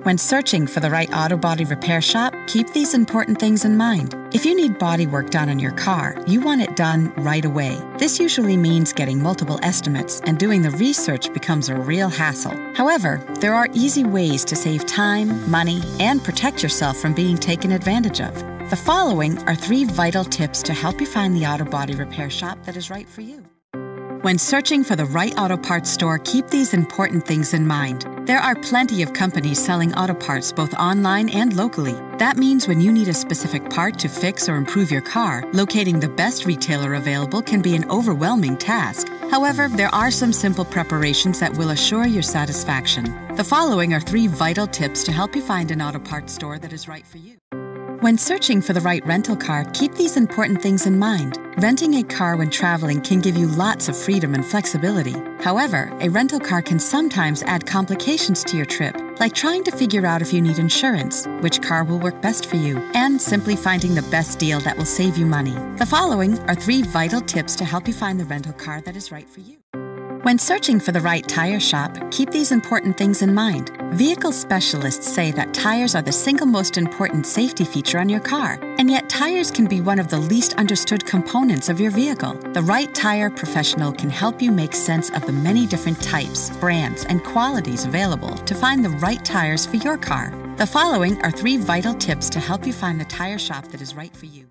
When searching for the right auto body repair shop, keep these important things in mind. If you need body work done on your car, you want it done right away. This usually means getting multiple estimates, and doing the research becomes a real hassle. However, there are easy ways to save time, money, and protect yourself from being taken advantage of. The following are 3 vital tips to help you find the auto body repair shop that is right for you. When searching for the right auto parts store, keep these important things in mind. There are plenty of companies selling auto parts both online and locally. That means when you need a specific part to fix or improve your car, locating the best retailer available can be an overwhelming task. However, there are some simple preparations that will assure your satisfaction. The following are 3 vital tips to help you find an auto parts store that is right for you. When searching for the right rental car, keep these important things in mind. Renting a car when traveling can give you lots of freedom and flexibility. However, a rental car can sometimes add complications to your trip, like trying to figure out if you need insurance, which car will work best for you, and simply finding the best deal that will save you money. The following are 3 vital tips to help you find the rental car that is right for you. When searching for the right tire shop, keep these important things in mind. Vehicle specialists say that tires are the single most important safety feature on your car, and yet tires can be one of the least understood components of your vehicle. The right tire professional can help you make sense of the many different types, brands, and qualities available to find the right tires for your car. The following are 3 vital tips to help you find the tire shop that is right for you.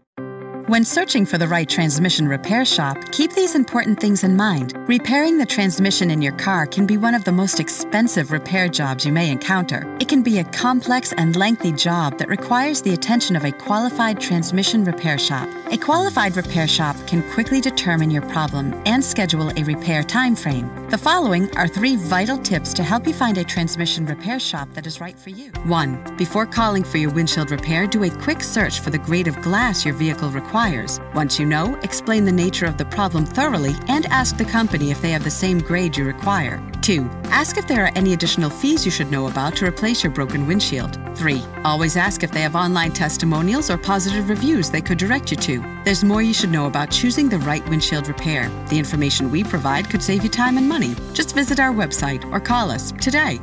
When searching for the right transmission repair shop, keep these important things in mind. Repairing the transmission in your car can be one of the most expensive repair jobs you may encounter. It can be a complex and lengthy job that requires the attention of a qualified transmission repair shop. A qualified repair shop can quickly determine your problem and schedule a repair time frame. The following are 3 vital tips to help you find a transmission repair shop that is right for you. 1. Before calling for your windshield repair, do a quick search for the grade of glass your vehicle requires. Once you know, explain the nature of the problem thoroughly and ask the company if they have the same grade you require. 2. Ask if there are any additional fees you should know about to replace your broken windshield. 3. Always ask if they have online testimonials or positive reviews they could direct you to. There's more you should know about choosing the right windshield repair. The information we provide could save you time and money. Just visit our website or call us today.